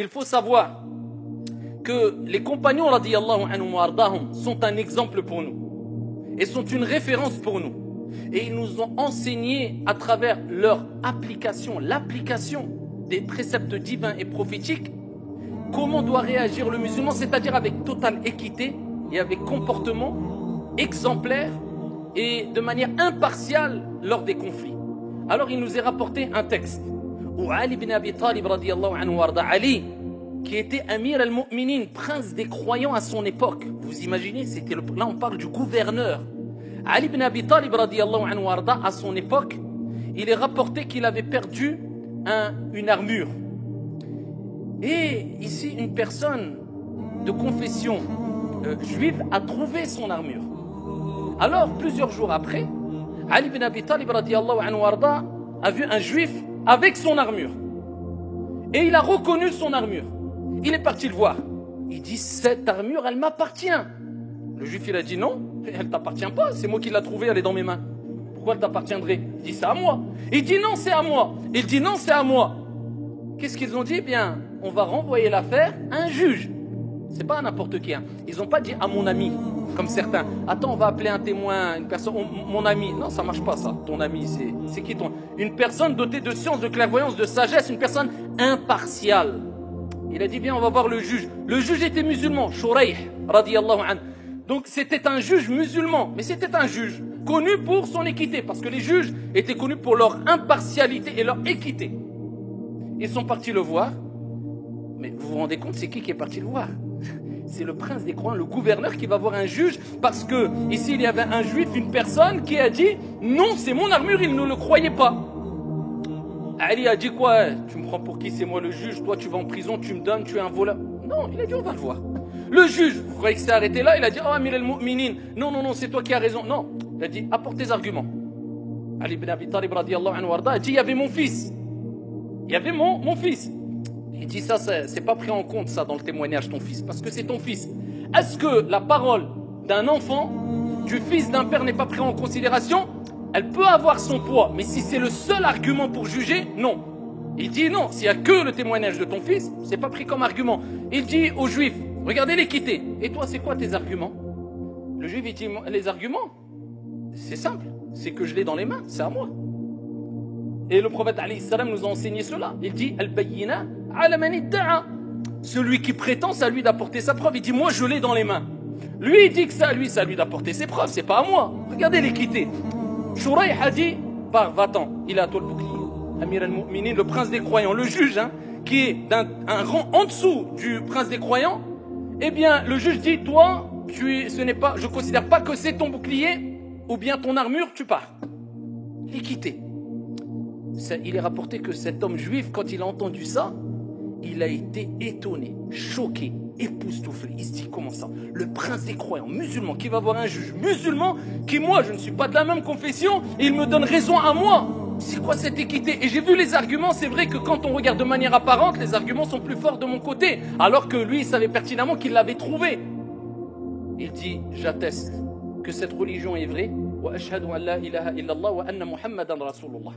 Il faut savoir que les compagnons radiyallahu anhum wa ardahum sont un exemple pour nous et sont une référence pour nous. Et ils nous ont enseigné à travers leur application, l'application des préceptes divins et prophétiques, comment doit réagir le musulman, c'est-à-dire avec totale équité et avec comportement exemplaire et de manière impartiale lors des conflits. Alors il nous est rapporté un texte où Ali ibn Abi Talib radiyallahu anhu warda, Ali, qui était Amir al-Mu'minin, prince des croyants à son époque. Vous imaginez, là on parle du gouverneur. Ali ibn Abi Talib radiyallahu anhu warda, à son époque, il est rapporté qu'il avait perdu une armure. Et ici, une personne de confession juive a trouvé son armure. Alors, plusieurs jours après, Ali ibn Abi Talib radiyallahu anhu warda a vu un juif avec son armure. Et il a reconnu son armure. Il est parti le voir. Il dit, cette armure, elle m'appartient. Le juif, il a dit, non, elle ne t'appartient pas. C'est moi qui l'ai trouvée, elle est dans mes mains. Pourquoi elle t'appartiendrait? Il dit, c'est à moi. Il dit, non, c'est à moi. Il dit, non, c'est à moi. Qu'est-ce qu'ils ont dit? Eh bien, on va renvoyer l'affaire à un juge. C'est pas à n'importe qui. Hein. Ils n'ont pas dit à mon ami, comme certains. Attends, on va appeler un témoin, une personne, mon ami. Non, ça marche pas ça. Ton ami, c'est qui ton? Une personne dotée de science, de clairvoyance, de sagesse, une personne impartiale. Il a dit, viens, on va voir le juge. Le juge était musulman, Shurayh, radiyallahu anhu. Donc c'était un juge musulman, mais c'était un juge connu pour son équité, parce que les juges étaient connus pour leur impartialité et leur équité. Ils sont partis le voir. Mais vous vous rendez compte, c'est qui est parti le voir? C'est le prince des croyants, le gouverneur qui va voir un juge, parce que ici il y avait un juif, une personne qui a dit non, c'est mon armure, il ne le croyait pas. Ali a dit quoi? Tu me prends pour qui? C'est moi le juge, toi tu vas en prison, tu me donnes, tu es un voleur. Non, il a dit on va le voir. Le juge, vous croyez que c'est arrêté là? Il a dit oh Amir al-Mu'minin, non, non, non, c'est toi qui as raison. Non, il a dit apporte tes arguments. Ali ibn Abi Talib radiyallahu anhu warda a dit il y avait mon fils. Il y avait mon fils. Il dit ça, c'est pas pris en compte ça dans le témoignage, ton fils, parce que c'est ton fils. Est-ce que la parole d'un enfant, du fils d'un père n'est pas prise en considération? Elle peut avoir son poids, mais si c'est le seul argument pour juger, non. Il dit non, s'il n'y a que le témoignage de ton fils, c'est pas pris comme argument. Il dit aux juifs, regardez l'équité. Et toi, c'est quoi tes arguments? Le juif, il dit, les arguments, c'est simple, c'est que je l'ai dans les mains, c'est à moi. Et le prophète alayhi salam nous a enseigné cela. Il dit al-bayyina ala man idda'a. Celui qui prétend, c'est à lui d'apporter sa preuve. Il dit moi je l'ai dans les mains. Lui il dit que c'est à lui d'apporter ses preuves, c'est pas à moi. Regardez l'équité. Shurayh a dit va-t'en, il a à toi le bouclier. Amir al-Mu'minin, le prince des croyants, le juge qui est un rang en dessous du prince des croyants. Eh bien le juge dit toi je considère pas que c'est ton bouclier ou bien ton armure, tu pars. L'équité. Il est rapporté que cet homme juif, quand il a entendu ça, il a été étonné, choqué, époustouflé. Il se dit comment ça? Le prince des croyants musulman qui va voir un juge musulman qui, moi, je ne suis pas de la même confession, et il me donne raison à moi. C'est quoi cette équité? Et j'ai vu les arguments, c'est vrai que quand on regarde de manière apparente, les arguments sont plus forts de mon côté, alors que lui, il savait pertinemment qu'il l'avait trouvé. Il dit, j'atteste que cette religion est vraie, wa ashhadu an la ilaha illallah wa anna Muhammadan Rasulullah.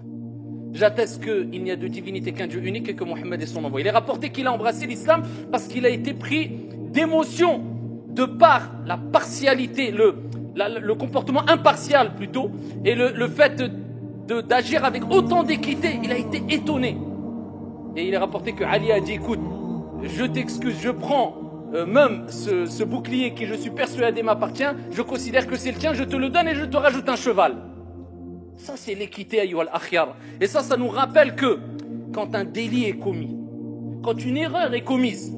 J'atteste qu'il n'y a de divinité qu'un Dieu unique et que Mohammed est son envoyé. Il est rapporté qu'il a embrassé l'islam parce qu'il a été pris d'émotion de par la partialité, le comportement impartial plutôt, et le fait d'agir avec autant d'équité. Il a été étonné. Et il est rapporté que Ali a dit écoute, je t'excuse, je prends même ce bouclier qui je suis persuadé m'appartient, je considère que c'est le tien, je te le donne et je te rajoute un cheval. Ça, c'est l'équité, ayyuhal akhyar. Et ça nous rappelle que quand un délit est commis, quand une erreur est commise,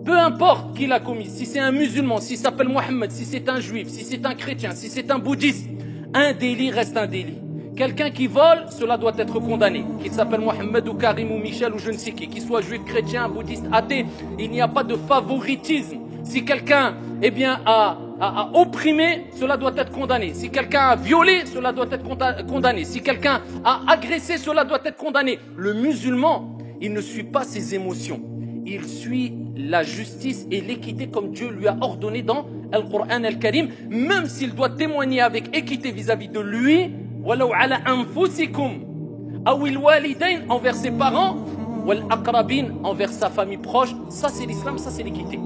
peu importe qui l'a commise, si c'est un musulman, s'il s'appelle Mohammed, si c'est un juif, si c'est un chrétien, si c'est un bouddhiste, un délit reste un délit. Quelqu'un qui vole, cela doit être condamné. Qu'il s'appelle Mohammed ou Karim ou Michel ou je ne sais qui, qu'il soit juif, chrétien, bouddhiste, athée, il n'y a pas de favoritisme. Si quelqu'un, a opprimé, cela doit être condamné. Si quelqu'un a violé, cela doit être condamné. Si quelqu'un a agressé, cela doit être condamné. Le musulman, il ne suit pas ses émotions. Il suit la justice et l'équité comme Dieu lui a ordonné dans le Coran al-Karim, même s'il doit témoigner avec équité vis-à-vis de lui, walau ala anfusikum, awil walidain, envers ses parents, wal aqrabin envers sa famille proche. Ça c'est l'islam, ça c'est l'équité.